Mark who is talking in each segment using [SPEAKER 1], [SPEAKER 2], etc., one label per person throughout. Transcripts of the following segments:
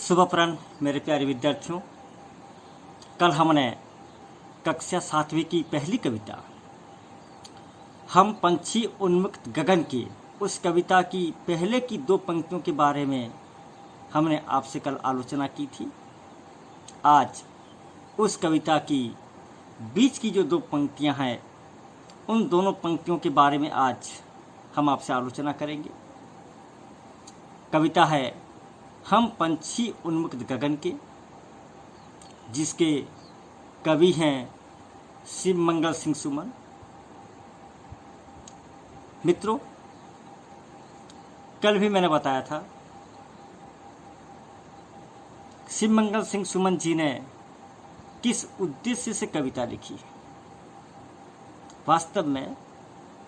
[SPEAKER 1] शुभ अपराह्न मेरे प्यारे विद्यार्थियों। कल हमने कक्षा 7वीं की पहली कविता हम पंछी उन्मुक्त गगन की उस कविता की पहले की 2 पंक्तियों के बारे में हमने आपसे कल आलोचना की थी। आज उस कविता की बीच की जो 2 पंक्तियां हैं उन दोनों पंक्तियों के बारे में आज हम आपसे आलोचना करेंगे। कविता है हम पंछी उन्मुक्त गगन के, जिसके कवि हैं शिव मंगल सिंह सुमन। मित्रों, कल भी मैंने बताया था शिव मंगल सिंह सुमन जी ने किस उद्देश्य से कविता लिखी। वास्तव में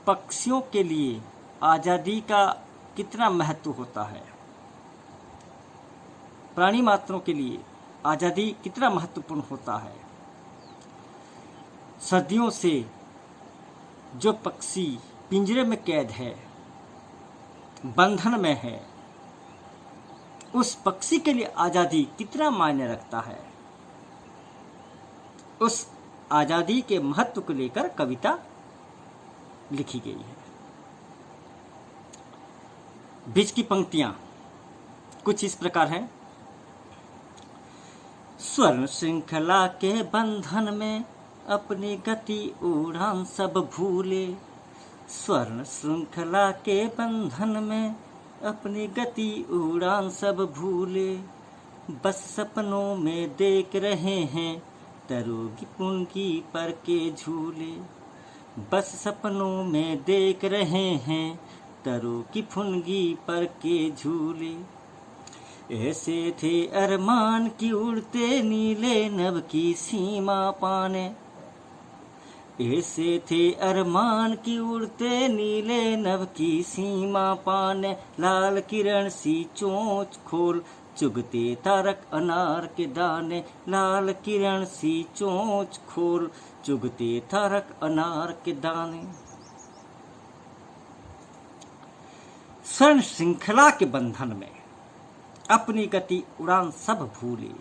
[SPEAKER 1] पक्षियों के लिए आज़ादी का कितना महत्व होता है, प्राणी मात्रों के लिए आज़ादी कितना महत्वपूर्ण होता है। सदियों से जो पक्षी पिंजरे में कैद है, बंधन में है, उस पक्षी के लिए आज़ादी कितना मायने रखता है। उस आज़ादी के महत्व को लेकर कविता लिखी गई है। बीच की पंक्तियां कुछ इस प्रकार हैं। स्वर्ण श्रृंखला के बंधन में अपनी गति उड़ान सब भूले। स्वर्ण श्रृंखला के बंधन में अपनी गति उड़ान सब भूले। बस सपनों में देख रहे हैं तरोगी पुंगी पर के झूले। बस सपनों में देख रहे हैं तरों की फुनगी पर के झूले। ऐसे थे अरमान की उड़ते नीले नभ की सीमा पाने। ऐसे थे अरमान की उड़ते नीले नभ की सीमा पाने। लाल किरण सी चोंच खोल चुगते तारक अनार के दाने। लाल किरण सी चोंच खोल चुगते तारक अनार के दाने। स्वर्ण श्रृंखला के बंधन में अपनी गति उड़ान सब भूले।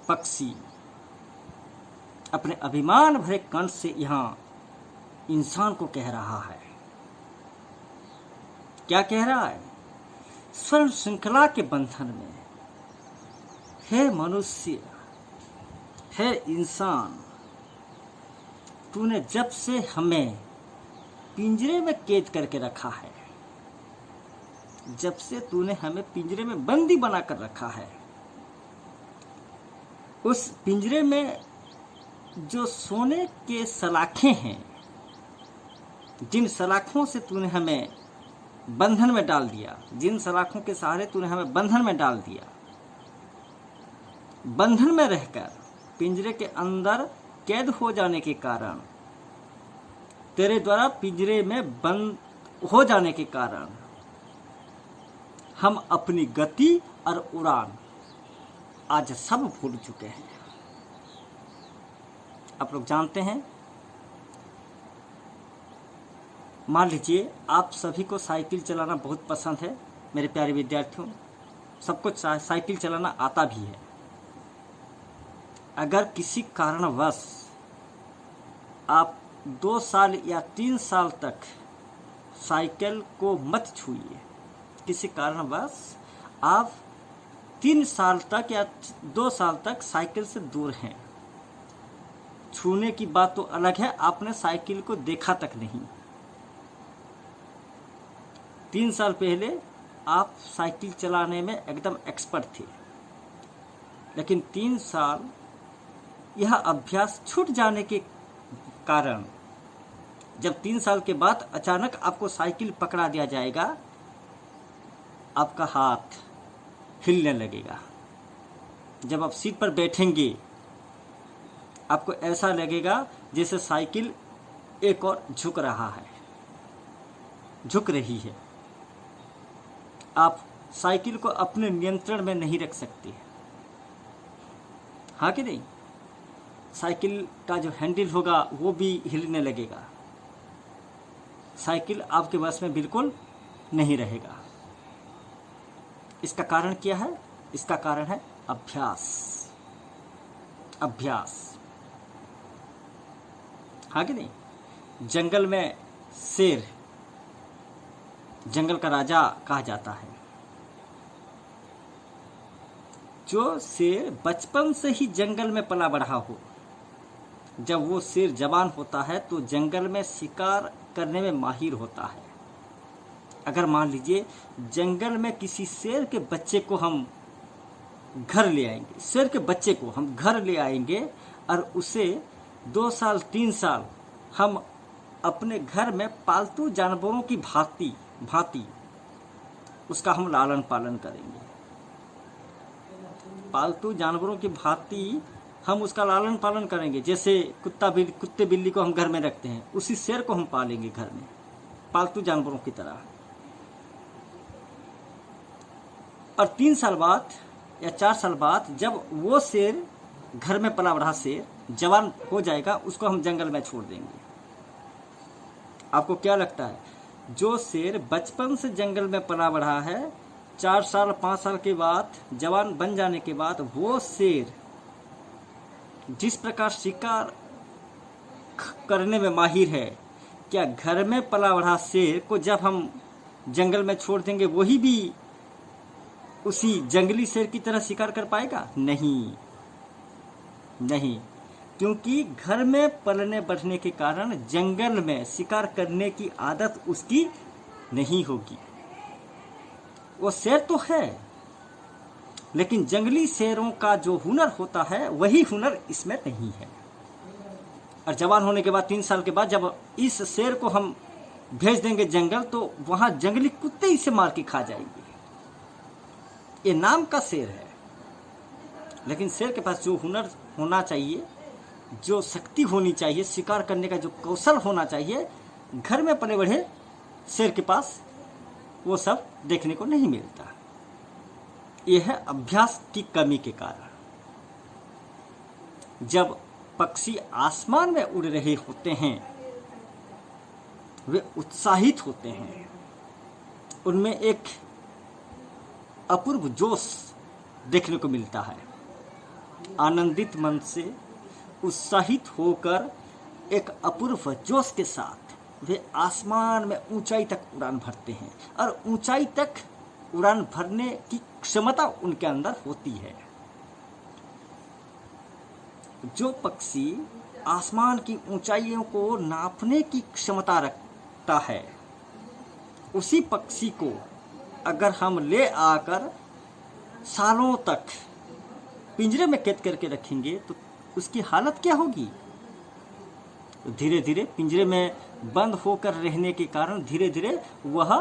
[SPEAKER 1] पक्षी अपने अभिमान भरे कंठ से यहाँ इंसान को कह रहा है। क्या कह रहा है? स्वर्ण श्रृंखला के बंधन में, हे मनुष्य, हे इंसान, तूने जब से हमें पिंजरे में कैद करके रखा है, जब से तूने हमें पिंजरे में बंदी बनाकर रखा है, उस पिंजरे में जो सोने के सलाखें हैं, जिन सलाखों से तूने हमें बंधन में डाल दिया, जिन सलाखों के सहारे तूने हमें बंधन में डाल दिया, बंधन में रहकर पिंजरे के अंदर कैद हो जाने के कारण, तेरे द्वारा पिंजरे में बंद हो जाने के कारण हम अपनी गति और उड़ान आज सब भूल चुके हैं। आप लोग जानते हैं, मान लीजिए आप सभी को साइकिल चलाना बहुत पसंद है। मेरे प्यारे विद्यार्थियों, सबको साइकिल चलाना आता भी है। अगर किसी कारणवश आप 2 साल या 3 साल तक साइकिल को मत छूइए, किसी कारणवश आप 3 साल तक या 2 साल तक साइकिल से दूर हैं, छूने की बात तो अलग है, आपने साइकिल को देखा तक नहीं। 3 साल पहले आप साइकिल चलाने में एकदम एक्सपर्ट थे, लेकिन 3 साल यह अभ्यास छूट जाने के कारण जब 3 साल के बाद अचानक आपको साइकिल पकड़ा दिया जाएगा, आपका हाथ हिलने लगेगा। जब आप सीट पर बैठेंगे, आपको ऐसा लगेगा जैसे साइकिल एक और झुक रहा है, झुक रही है। आप साइकिल को अपने नियंत्रण में नहीं रख सकते, हाँ कि नहीं? साइकिल का जो हैंडल होगा वो भी हिलने लगेगा। साइकिल आपके बस में बिल्कुल नहीं रहेगा। इसका कारण क्या है? इसका कारण है अभ्यास। अभ्यास, हाँ कि नहीं? जंगल में शेर जंगल का राजा कहा जाता है। जो शेर बचपन से ही जंगल में पला बढ़ा हो, जब वो शेर जवान होता है तो जंगल में शिकार करने में माहिर होता है। अगर मान लीजिए जंगल में किसी शेर के बच्चे को हम घर ले आएंगे, शेर के बच्चे को हम घर ले आएंगे और उसे 2 साल 3 साल हम अपने घर में पालतू जानवरों की भांति उसका हम लालन पालन करेंगे। पालतू जानवरों की भांति हम उसका लालन पालन करेंगे। जैसे कुत्ते बिल्ली को हम घर में रखते हैं, उसी शेर को हम पालेंगे घर में पालतू जानवरों की तरह। और 3 साल बाद या 4 साल बाद जब वो शेर, घर में पला बढ़ा शेर जवान हो जाएगा, उसको हम जंगल में छोड़ देंगे। आपको क्या लगता है, जो शेर बचपन से जंगल में पला बढ़ा है, 4 साल 5 साल के बाद जवान बन जाने के बाद वो शेर जिस प्रकार शिकार करने में माहिर है, क्या घर में पला बढ़ा शेर को जब हम जंगल में छोड़ देंगे वही भी उसी जंगली शेर की तरह शिकार कर पाएगा? नहीं, क्योंकि घर में पलने बढ़ने के कारण जंगल में शिकार करने की आदत उसकी नहीं होगी। वो शेर तो है, लेकिन जंगली शेरों का जो हुनर होता है वही हुनर इसमें नहीं है। और जवान होने के बाद 3 साल के बाद जब इस शेर को हम भेज देंगे जंगल, तो वहां जंगली कुत्ते इसे मार के खा जाएंगे। ये नाम का शेर है, लेकिन शेर के पास जो हुनर होना चाहिए, जो शक्ति होनी चाहिए, शिकार करने का जो कौशल होना चाहिए, घर में पले बढ़े शेर के पास वो सब देखने को नहीं मिलता। यह है अभ्यास की कमी के कारण। जब पक्षी आसमान में उड़ रहे होते हैं, वे उत्साहित होते हैं, उनमें एक अपूर्व जोश देखने को मिलता है। आनंदित मन से उत्साहित होकर एक अपूर्व जोश के साथ वे आसमान में ऊंचाई तक उड़ान भरते हैं, और ऊंचाई तक उड़ान भरने की क्षमता उनके अंदर होती है। जो पक्षी आसमान की ऊंचाइयों को नापने की क्षमता रखता है, उसी पक्षी को अगर हम ले आकर सालों तक पिंजरे में कैद करके रखेंगे तो उसकी हालत क्या होगी? धीरे धीरे पिंजरे में बंद होकर रहने के कारण धीरे धीरे वह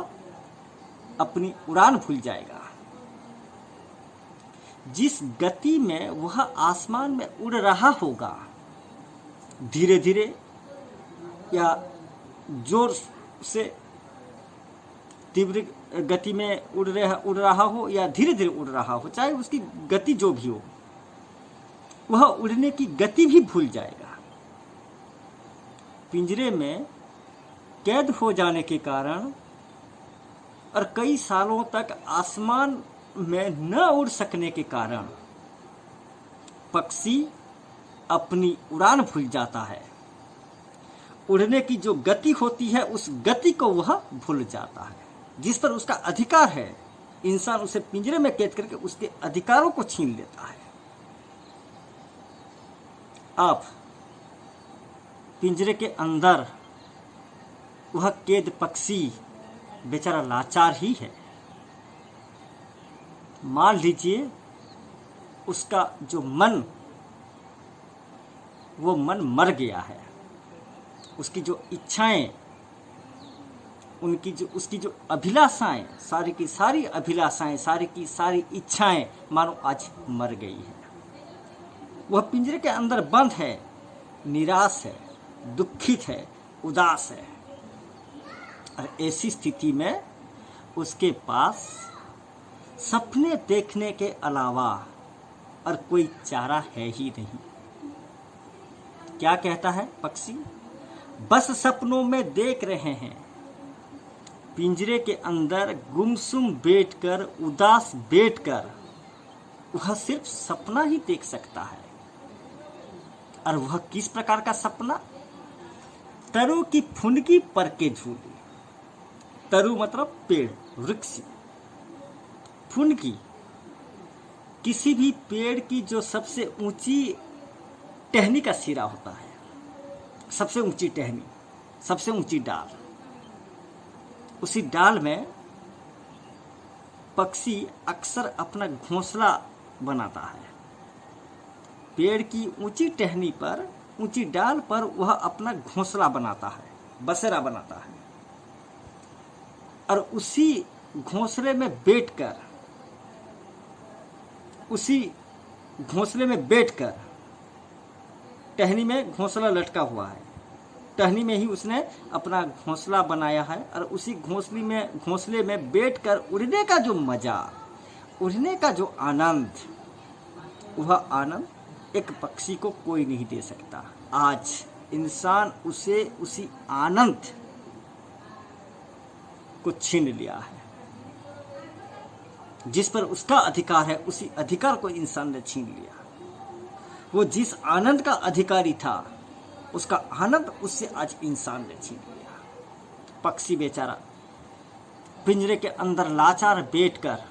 [SPEAKER 1] अपनी उड़ान भूल जाएगा। जिस गति में वह आसमान में उड़ रहा होगा, धीरे धीरे या जोर से तीव्र गति में उड़ रहा हो या धीरे धीरे उड़ रहा हो, चाहे उसकी गति जो भी हो, वह उड़ने की गति भी भूल जाएगा। पिंजरे में कैद हो जाने के कारण और कई सालों तक आसमान में न उड़ सकने के कारण पक्षी अपनी उड़ान भूल जाता है। उड़ने की जो गति होती है, उस गति को वह भूल जाता है, जिस पर उसका अधिकार है। इंसान उसे पिंजरे में कैद करके उसके अधिकारों को छीन लेता है। आप पिंजरे के अंदर वह कैद पक्षी बेचारा लाचार ही है। मान लीजिए उसका जो मन, वो मन मर गया है, उसकी जो इच्छाएं, उसकी जो अभिलाषाएं, सारी की सारी अभिलाषाएं, सारी की सारी इच्छाएं मानो आज मर गई है। वह पिंजरे के अंदर बंद है, निराश है, दुखित है, उदास है। और ऐसी स्थिति में उसके पास सपने देखने के अलावा और कोई चारा है ही नहीं। क्या कहता है पक्षी? बस सपनों में देख रहे हैं। पिंजरे के अंदर गुमसुम बैठकर, उदास बैठकर वह सिर्फ सपना ही देख सकता है। और वह किस प्रकार का सपना? तरु की फुनगी पर के झूले। तरु मतलब पेड़, वृक्ष। फुनगी किसी भी पेड़ की जो सबसे ऊंची टहनी का सिरा होता है, सबसे ऊंची टहनी, सबसे ऊंची डाल, उसी डाल में पक्षी अक्सर अपना घोंसला बनाता है। पेड़ की ऊंची टहनी पर, ऊंची डाल पर वह अपना घोंसला बनाता है, बसेरा बनाता है। और उसी घोंसले में बैठकर, उसी घोंसले में बैठकर, टहनी में घोंसला लटका हुआ है, टहनी में ही उसने अपना घोंसला बनाया है। और उसी घोंसले में बैठकर उड़ने का जो मजा, उड़ने का जो आनंद, वह आनंद एक पक्षी को कोई नहीं दे सकता। आज इंसान उसे, उसी आनंद को छीन लिया है। जिस पर उसका अधिकार है, उसी अधिकार को इंसान ने छीन लिया। वो जिस आनंद का अधिकारी था, उसका आनंद उससे आज इंसान ने छीन लिया। पक्षी बेचारा पिंजरे के अंदर लाचार बैठकर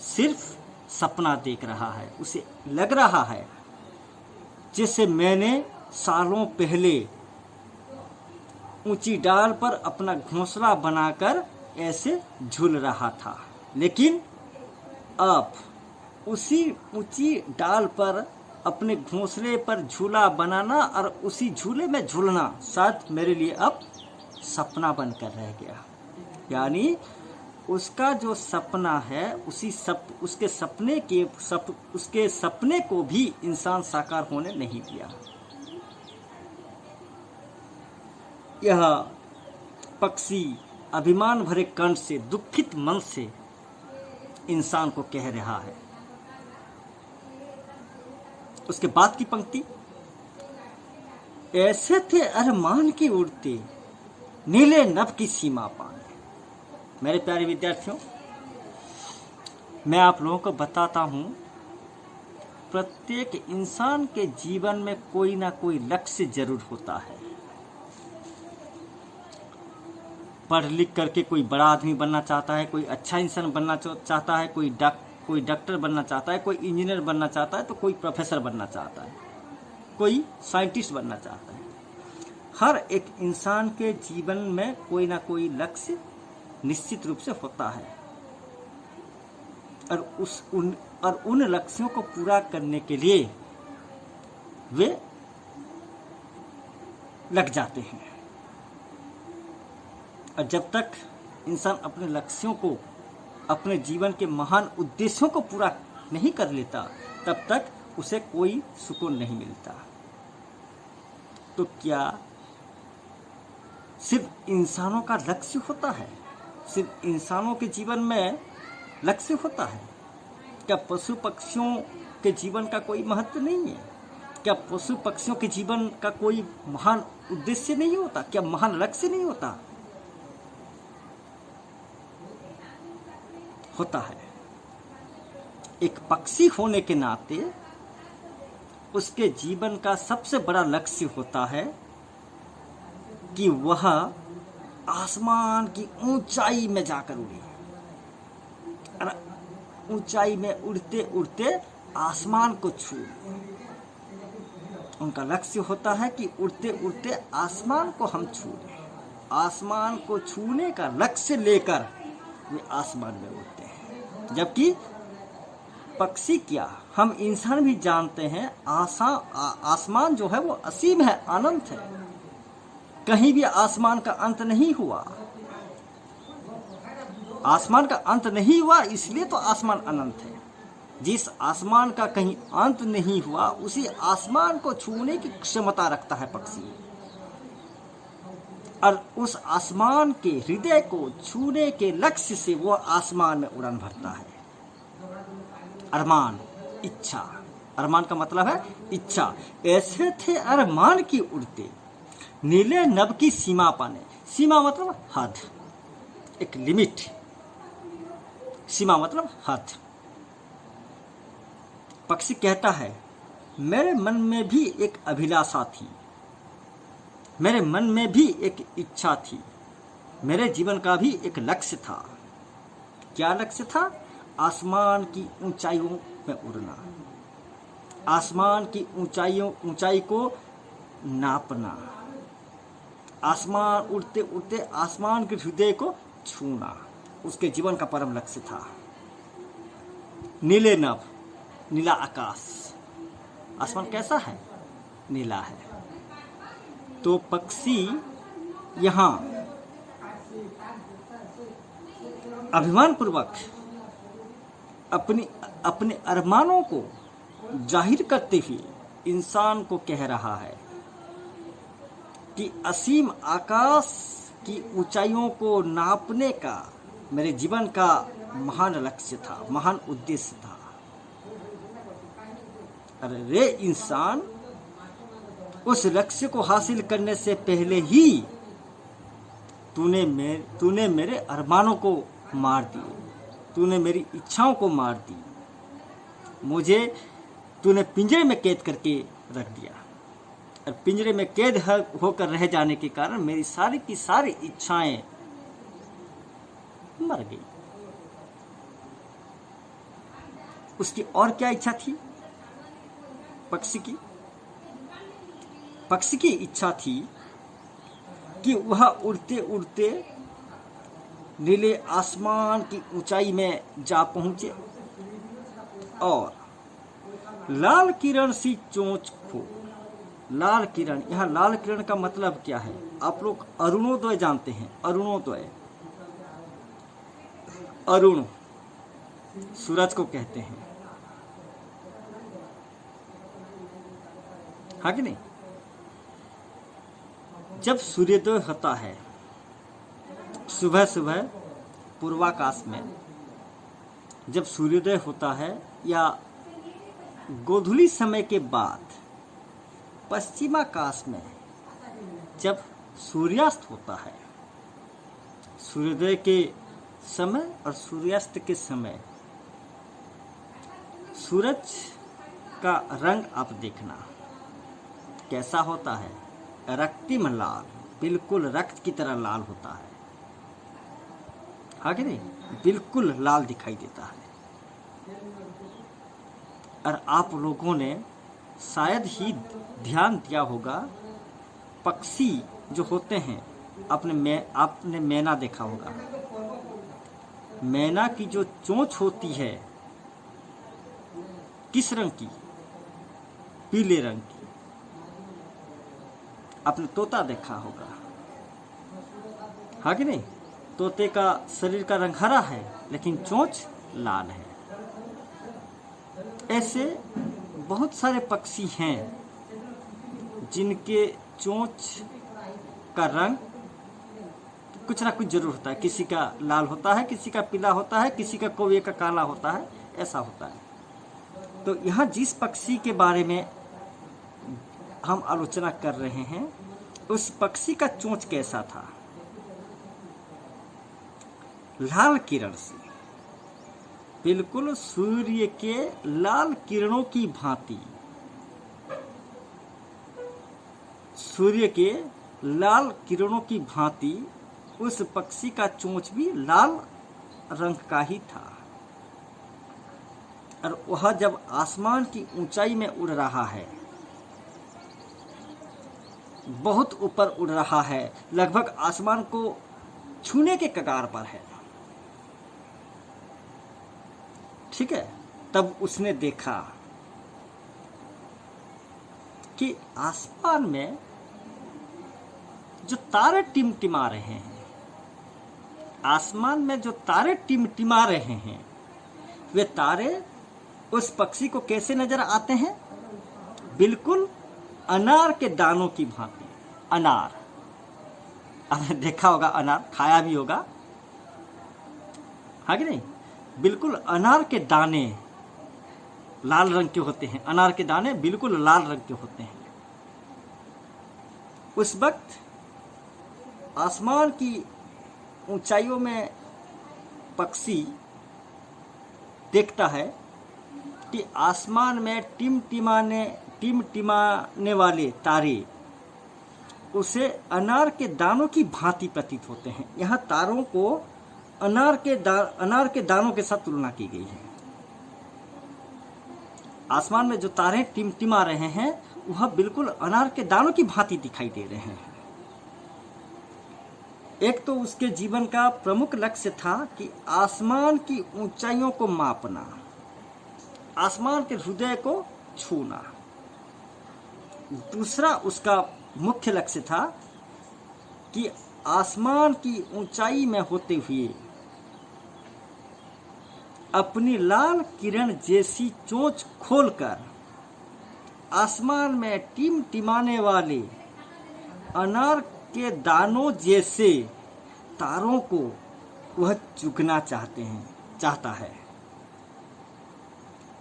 [SPEAKER 1] सिर्फ सपना देख रहा है। उसे लग रहा है जैसे मैंने सालों पहले ऊंची डाल पर अपना घोंसला बनाकर ऐसे झूल रहा था, लेकिन अब उसी ऊंची डाल पर अपने घोंसले पर झूला बनाना और उसी झूले में झूलना शायद मेरे लिए अब सपना बनकर रह गया। यानी उसका जो सपना है, उसके सपने को भी इंसान साकार होने नहीं दिया। यह पक्षी अभिमान भरे कंठ से, दुखित मन से इंसान को कह रहा है। उसके बाद की पंक्ति, ऐसे थे अरमान की उड़ते, नीले नभ की सीमा पाने। मेरे प्यारे विद्यार्थियों, मैं आप लोगों को बताता हूं, प्रत्येक इंसान के जीवन में कोई ना कोई लक्ष्य जरूर होता है। पढ़ लिख करके कोई बड़ा आदमी बनना चाहता है, कोई अच्छा इंसान बनना चाहता है, कोई डॉक्टर बनना चाहता है, कोई इंजीनियर बनना चाहता है, तो कोई प्रोफेसर बनना चाहता है, कोई साइंटिस्ट बनना चाहता है। हर एक इंसान के जीवन में कोई ना कोई लक्ष्य निश्चित रूप से होता है। और उन लक्ष्यों को पूरा करने के लिए वे लग जाते हैं। और जब तक इंसान अपने लक्ष्यों को, अपने जीवन के महान उद्देश्यों को पूरा नहीं कर लेता, तब तक उसे कोई सुकून नहीं मिलता। तो क्या सिर्फ इंसानों का लक्ष्य होता है? सिर्फ इंसानों के जीवन में लक्ष्य होता है? क्या पशु पक्षियों के जीवन का कोई महत्व नहीं है? क्या पशु पक्षियों के जीवन का कोई महान उद्देश्य नहीं होता? क्या महान लक्ष्य नहीं होता? होता है। एक पक्षी होने के नाते उसके जीवन का सबसे बड़ा लक्ष्य होता है कि वह आसमान की ऊंचाई में जाकर उड़े। और ऊंचाई में उड़ते उड़ते आसमान को छू। उनका लक्ष्य होता है कि उड़ते उड़ते आसमान को हम छू लें। आसमान को छूने का लक्ष्य लेकर वे आसमान में उड़ते हैं। जबकि पक्षी क्या, हम इंसान भी जानते हैं, आसमान जो है वो असीम है, अनंत है। कहीं भी आसमान का अंत नहीं हुआ। आसमान का अंत नहीं हुआ, इसलिए तो आसमान अनंत है। जिस आसमान का कहीं अंत नहीं हुआ, उसी आसमान को छूने की क्षमता रखता है पक्षी। और उस आसमान के हृदय को छूने के लक्ष्य से वो आसमान में उड़ान भरता है। अरमान, इच्छा। अरमान का मतलब है इच्छा। ऐसे थे अरमान की उड़ते, नीले नभ की सीमा पाने। सीमा मतलब हद, एक लिमिट। सीमा मतलब हद। पक्षी कहता है, मेरे मन में भी एक अभिलाषा थी, मेरे मन में भी एक इच्छा थी, मेरे जीवन का भी एक लक्ष्य था। क्या लक्ष्य था? आसमान की ऊंचाइयों में उड़ना, आसमान की ऊंचाई को नापना, आसमान उड़ते उड़ते आसमान के हृदय को छूना, उसके जीवन का परम लक्ष्य था। नीले नभ, नीला आकाश, आसमान कैसा है? नीला है। तो पक्षी यहाँ अभिमान पूर्वक अपने अरमानों को जाहिर करते हुए इंसान को कह रहा है कि असीम आकाश की ऊंचाइयों को नापने का मेरे जीवन का महान लक्ष्य था, महान उद्देश्य था। अरे रे इंसान, उस लक्ष्य को हासिल करने से पहले ही तूने मेरे अरमानों को मार दिए, तूने मेरी इच्छाओं को मार दी, मुझे तूने पिंजरे में कैद करके रख दिया। और पिंजरे में कैद होकर रह जाने के कारण मेरी सारी की सारी इच्छाएं मर गई। उसकी और क्या इच्छा थी? पक्षी की इच्छा थी कि वह उड़ते उड़ते नीले आसमान की ऊंचाई में जा पहुंचे और लाल किरण सी चोंच को, लाल किरण, यहाँ लाल किरण का मतलब क्या है? आप लोग अरुणोदय जानते हैं, अरुणोदय, अरुण सूरज को कहते हैं, हाँ कि नहीं? जब सूर्योदय होता है सुबह सुबह पूर्वाकाश में, जब सूर्योदय होता है या गोधूली समय के बाद पश्चिमाकाश में जब सूर्यास्त होता है, सूर्योदय के समय और सूर्यास्त के समय सूरज का रंग आप देखना कैसा होता है? रक्तिम लाल, बिल्कुल रक्त की तरह लाल होता है, हाँ कि नहीं? बिल्कुल लाल दिखाई देता है। और आप लोगों ने शायद ही ध्यान दिया होगा, पक्षी जो होते हैं, आपने मैना देखा होगा, मैना की जो चोंच होती है किस रंग की? पीले रंग की। आपने तोता देखा होगा, हाँ कि नहीं? तोते का शरीर का रंग हरा है लेकिन चोंच लाल है। ऐसे बहुत सारे पक्षी हैं जिनके चोंच का रंग कुछ ना कुछ जरूर होता है, किसी का लाल होता है, किसी का पीला होता है, किसी का कौवे का काला होता है, ऐसा होता है। तो यहाँ जिस पक्षी के बारे में हम आलोचना कर रहे हैं, उस पक्षी का चोंच कैसा था? लाल किरण से, बिल्कुल सूर्य के लाल किरणों की भांति, सूर्य के लाल किरणों की भांति उस पक्षी का चोंच भी लाल रंग का ही था। और वह जब आसमान की ऊंचाई में उड़ रहा है, बहुत ऊपर उड़ रहा है, लगभग आसमान को छूने के कगार पर है, ठीक है, तब उसने देखा कि आसमान में जो तारे टिमटिमा रहे हैं, आसमान में जो तारे टिमटिमा रहे हैं, वे तारे उस पक्षी को कैसे नजर आते हैं? बिल्कुल अनार के दानों की भांति। अनार, आपने देखा होगा, अनार खाया भी होगा, हाँ कि नहीं? बिल्कुल अनार के दाने लाल रंग के होते हैं, अनार के दाने बिल्कुल लाल रंग के होते हैं। उस वक्त आसमान की ऊंचाइयों में पक्षी देखता है कि आसमान में टिमटिमाने वाले तारे उसे अनार के दानों की भांति प्रतीत होते हैं। यहाँ तारों को अनार के दानों के साथ तुलना की गई है। आसमान में जो तारे टिमटिमा रहे हैं वह बिल्कुल अनार के दानों की भांति दिखाई दे रहे हैं। एक तो उसके जीवन का प्रमुख लक्ष्य था कि आसमान की ऊंचाइयों को मापना, आसमान के हृदय को छूना। दूसरा उसका मुख्य लक्ष्य था कि आसमान की ऊंचाई में होते हुए अपनी लाल किरण जैसी चोंच खोलकर आसमान में टिमटिमाने वाले अनार के दानों जैसे तारों को वह चुगना चाहता है।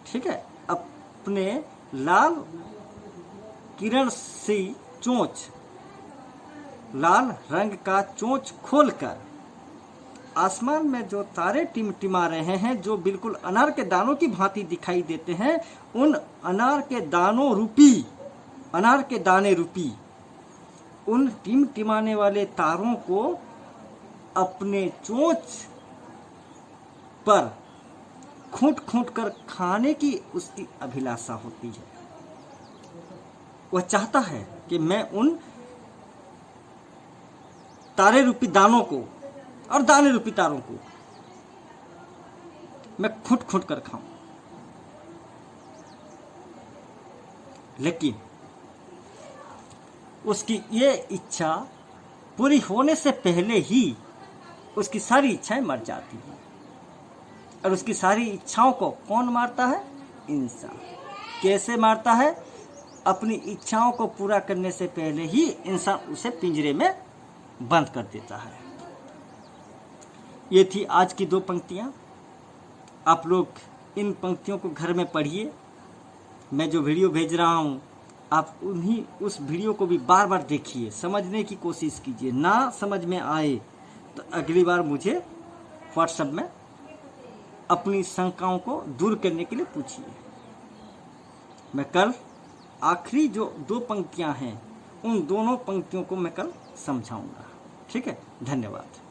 [SPEAKER 1] ठीक है, अपने लाल किरण से चोंच, लाल रंग का चोंच खोलकर आसमान में जो तारे टिमटिमा रहे हैं, जो बिल्कुल अनार के दानों की भांति दिखाई देते हैं, उन अनार के दाने रूपी उन टिमटिमाने वाले तारों को अपने चोंच पर खूंट कर खाने की उसकी अभिलाषा होती है। वह चाहता है कि मैं उन तारे रूपी दानों को और दाने रूपी तारों को मैं खूंट कर खाऊं। लेकिन उसकी ये इच्छा पूरी होने से पहले ही उसकी सारी इच्छाएं मर जाती हैं। और उसकी सारी इच्छाओं को कौन मारता है? इंसान। कैसे मारता है? अपनी इच्छाओं को पूरा करने से पहले ही इंसान उसे पिंजरे में बंद कर देता है। ये थी आज की 2 पंक्तियाँ। आप लोग इन पंक्तियों को घर में पढ़िए। मैं जो वीडियो भेज रहा हूँ, आप उस वीडियो को भी बार बार देखिए, समझने की कोशिश कीजिए। ना समझ में आए तो अगली बार मुझे व्हाट्सएप में अपनी शंकाओं को दूर करने के लिए पूछिए। मैं कल आखिरी जो 2 पंक्तियां हैं, उन दोनों पंक्तियों को मैं कल समझाऊंगा। ठीक है, धन्यवाद।